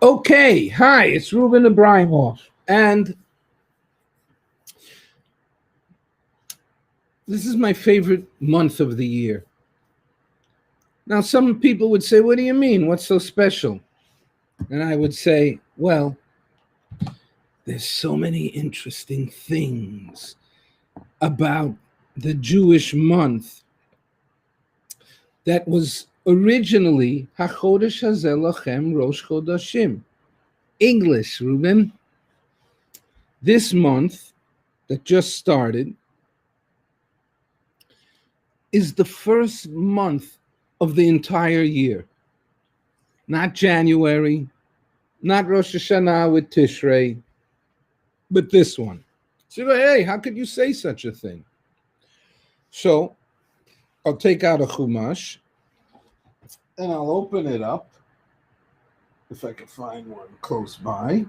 Okay, hi, it's Ruben Abramov, and this is my favorite month of the year. Now, some people would say, what do you mean? What's so special? And I would say, well, there's so many interesting things about the Jewish month that was originally HaChodesh Hazeh Lachem Rosh Chodashim. English, Ruben. This month that just started is the first month of the entire year. Not January, not Rosh Hashanah with Tishrei, but this one. So, hey, how could you say such a thing? So, I'll take out a Chumash, and I'll open it up, if I can find one close by.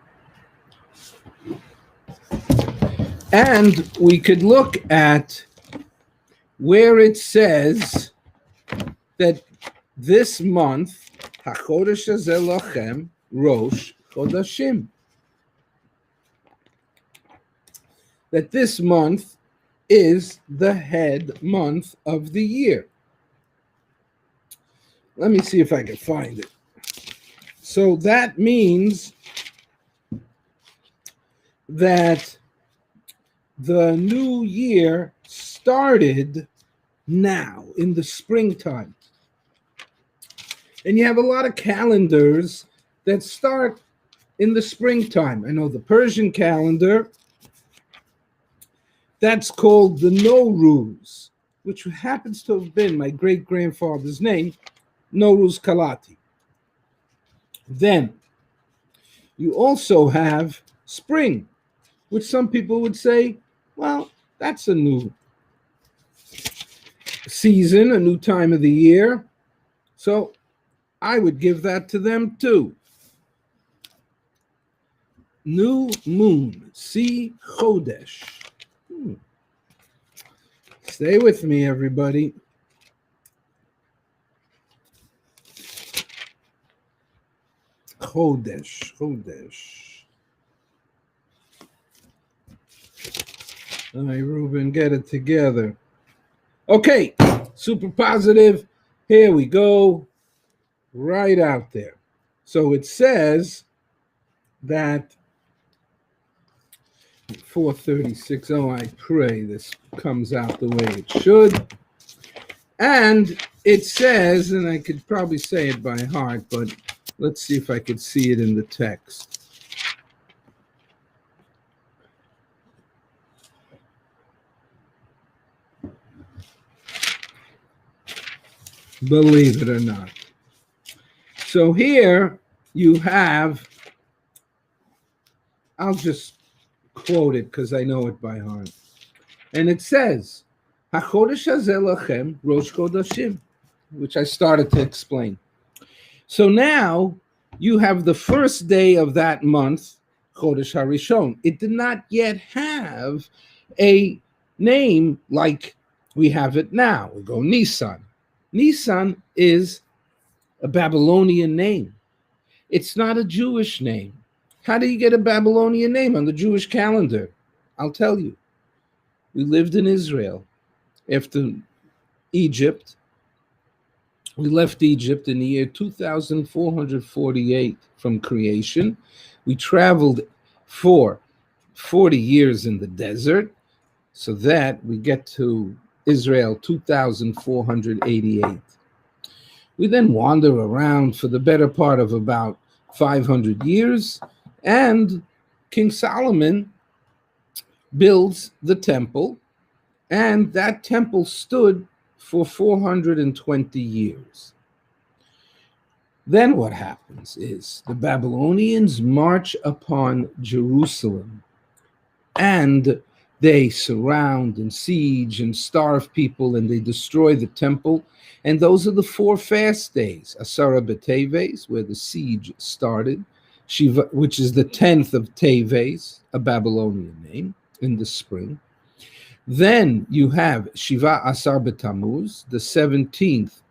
And we could look at where it says that this month, HaChodesh Hazeh Lachem Rosh Chodashim, that this month is the head month of the year. Let me see if I can find it. So that means that the new year started now in the springtime. And you have a lot of calendars that start in the springtime. I know the Persian calendar, that's called the Nowruz, which happens to have been my great-grandfather's name, Nowruz Kalati. Then you also have spring, which some people would say, well, that's a new season, a new time of the year. So I would give that to them too. New moon, see Chodesh. Stay with me, everybody. Chodesh. All right, Ruben, get it together. Okay, super positive. Here we go. Right out there. So it says that 4:36. Oh, I pray this comes out the way it should. And it says, and I could probably say it by heart, but let's see if I could see it in the text. Believe it or not. So here you have, I'll just quote it because I know it by heart. And it says, HaChodesh Hazeh Lachem Rosh Chodashim, which I started to explain. So now you have the first day of that month, Chodesh HaRishon. It did not yet have a name like we have it now. We go Nisan. Nisan is a Babylonian name. It's not a Jewish name. How do you get a Babylonian name on the Jewish calendar? I'll tell you. We lived in Israel after Egypt. We left Egypt in the year 2448 from creation. We traveled for 40 years in the desert, so that we get to Israel 2488. We then wander around for the better part of about 500 years, and King Solomon builds the temple, and that temple stood for 420 years. Then what happens is the Babylonians march upon Jerusalem, and they surround and siege and starve people, and they destroy the temple. And those are the 4 fast days. Asara B'Teves, where the siege started. Shiva, which is the 10th of Teves, a Babylonian name, in the spring. Then you have Shiva Asar B'Tammuz, the 17th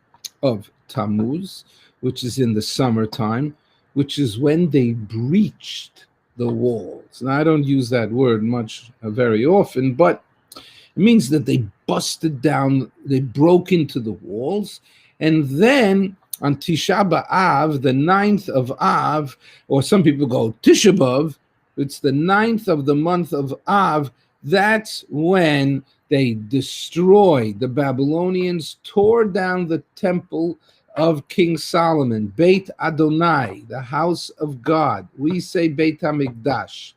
of Tammuz, which is in the summertime, which is when they breached the walls. Now, I don't use that word much very often, but it means that they busted down, they broke into the walls, and then on Tisha B'Av, the 9th of Av, or some people go Tisha B'Av, it's the 9th of the month of Av, that's when they destroyed, the Babylonians tore down the temple of King Solomon, Beit Adonai, the house of God. We say Beit HaMikdash.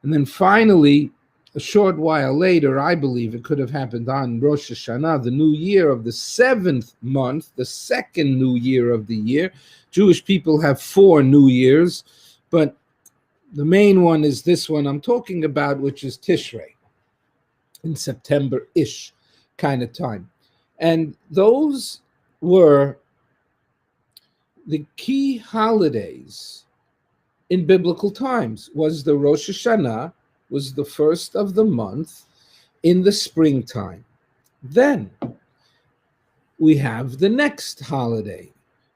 And then finally, a short while later, I believe it could have happened on Rosh Hashanah, the new year of the 7th month, the second new year of the year. Jewish people have 4 new years, but the main one is this one I'm talking about, which is Tishrei, in September-ish kind of time. And those were the key holidays in biblical times. Was the Rosh Hashanah, was the first of the month in the springtime. Then we have the next holiday,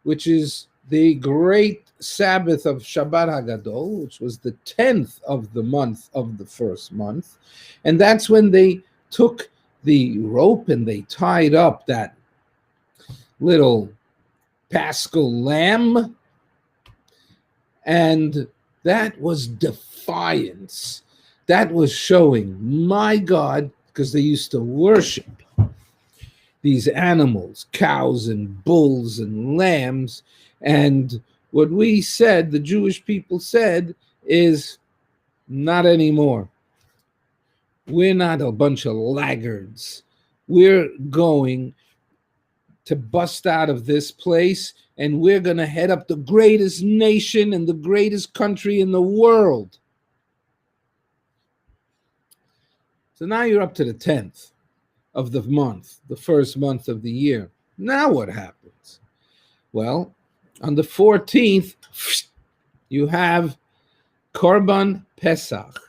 which is the great Sabbath of Shabbat HaGadol, which was the 10th of the month of the first month. And that's when they took the rope and they tied up that little Paschal lamb. And that was defiance. That was showing, my God, because they used to worship these animals, cows and bulls and lambs. And what we said, the Jewish people said, is not anymore. We're not a bunch of laggards. We're going to bust out of this place, and we're going to head up the greatest nation and the greatest country in the world. So now you're up to the 10th of the month, the first month of the year. Now what happens? Well, on the 14th, you have Korban Pesach.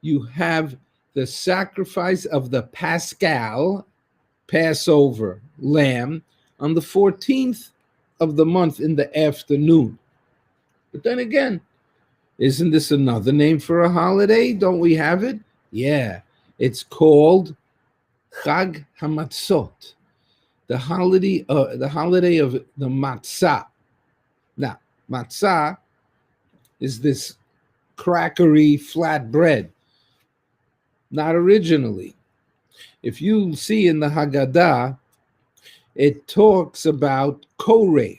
You have the sacrifice of the Paschal, Passover lamb, on the 14th of the month in the afternoon. But then again, isn't this another name for a holiday? Don't we have it? Yeah, it's called Chag HaMatzot, the holiday of the matzah. Now, matzah is this crackery flat bread. Not originally. If you see in the Haggadah, it talks about korech,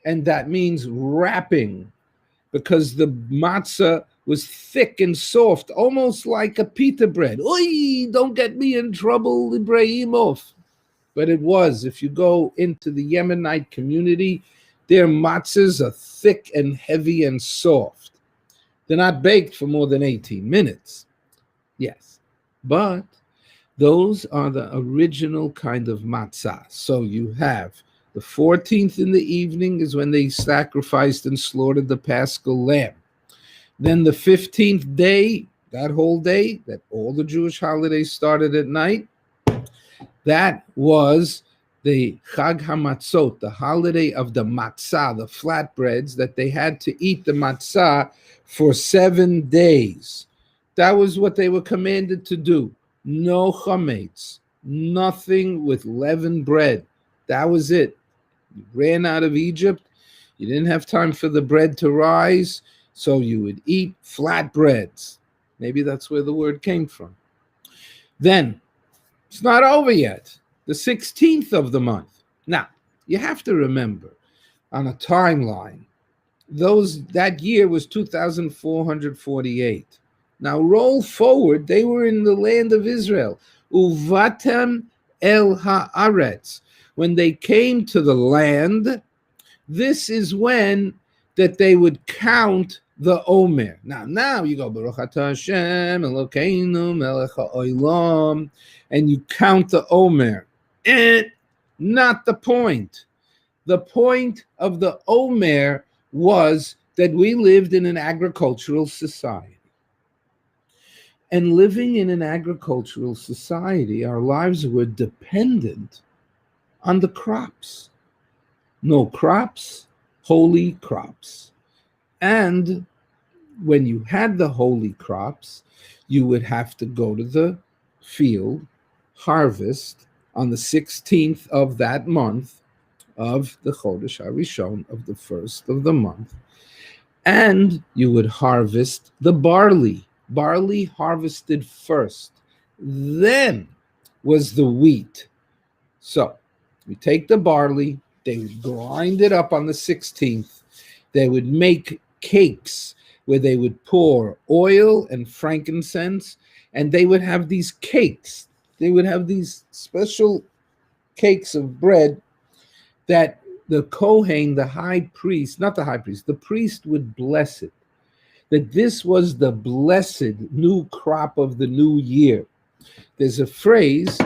and that means wrapping, because the matzah was thick and soft, almost like a pita bread. Oy, don't get me in trouble, Ibrahimov. But it was. If you go into the Yemenite community, their matzahs are thick and heavy and soft. They're not baked for more than 18 minutes. Yes, but those are the original kind of matzah. So you have the 14th in the evening is when they sacrificed and slaughtered the Paschal lamb. Then the 15th day, that whole day, that all the Jewish holidays started at night, that was the Chag HaMatzot, the holiday of the matzah, the flatbreads, that they had to eat the matzah for 7 days. That was what they were commanded to do. No chametz, nothing with leavened bread. That was it. You ran out of Egypt. You didn't have time for the bread to rise, so you would eat flatbreads. Maybe that's where the word came from. Then, it's not over yet. The 16th of the month. Now, you have to remember, on a timeline, that year was 2448. Now roll forward, they were in the land of Israel. Uvatem el haaretz. When they came to the land, this is when that they would count the Omer. Now you go, Baruch atah Hashem Elokeinu melech ha'olam, and you count the Omer. Not the point. The point of the Omer was that we lived in an agricultural society. And living in an agricultural society, our lives were dependent on the crops. No crops, holy crops. And when you had the holy crops, you would have to go to the field, harvest on the 16th of that month of the Chodesh HaRishon, of the first of the month, and you would harvest the barley. Barley harvested first, then was the wheat. So we take the barley, they would grind it up on the 16th, they would make cakes where they would pour oil and frankincense, and they would have these cakes. They would have these special cakes of bread that the Kohen, the high priest, not the high priest, the priest would bless it. That this was the blessed new crop of the new year. There's a phrase,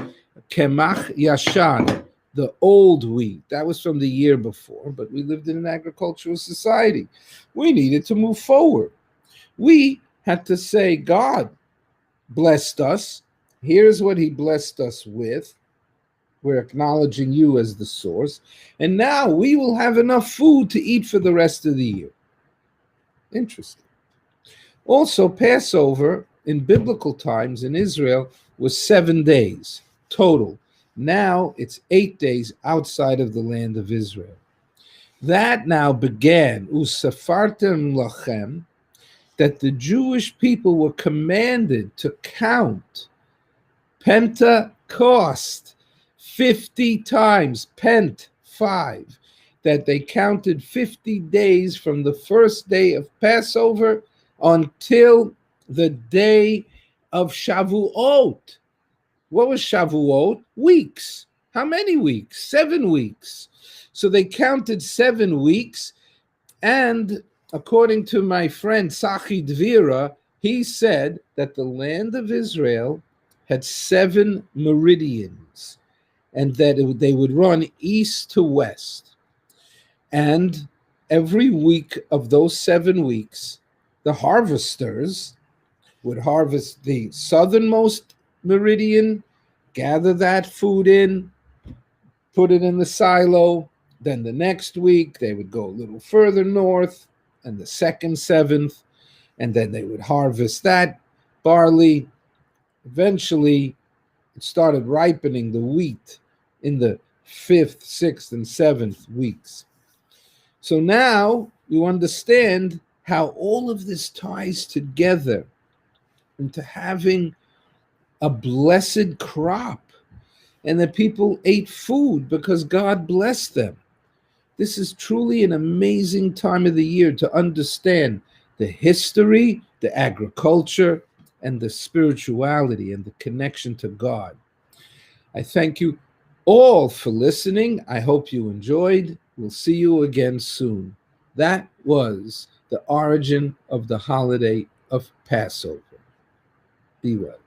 Kemach Yashan, the old wheat. That was from the year before, but we lived in an agricultural society. We needed to move forward. We had to say, God blessed us. Here's what he blessed us with. We're acknowledging you as the source. And now we will have enough food to eat for the rest of the year. Interesting. Also, Passover in biblical times in Israel was 7 days total. Now it's 8 days outside of the land of Israel. That now began, Usafartem lachem, that the Jewish people were commanded to count Pentecost 50 times, Pent 5, that they counted 50 days from the first day of Passover until the day of Shavuot. What was Shavuot? Weeks. How many weeks? 7 weeks. So they counted 7 weeks, and according to my friend Sachi Dvira, he said that the land of Israel had 7 meridians, and that they would run east to west. And every week of those 7 weeks, the harvesters would harvest the southernmost meridian, gather that food in, put it in the silo. Then the next week, they would go a little further north, and the second 7th, and then they would harvest that barley. Eventually, it started ripening the wheat in the 5th, 6th, and 7th weeks. So now you understand how all of this ties together into having a blessed crop, and that people ate food because God blessed them. This is truly an amazing time of the year to understand the history, the agriculture, and the spirituality and the connection to God. I thank you all for listening. I hope you enjoyed. We'll see you again soon. That was the origin of the holiday of Passover. Be well.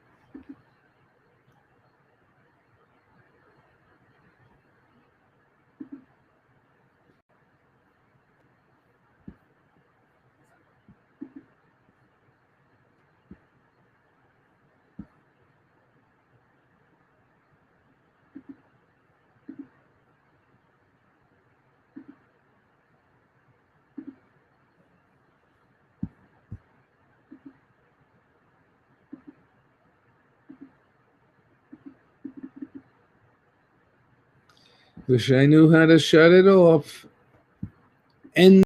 Wish I knew how to shut it off. And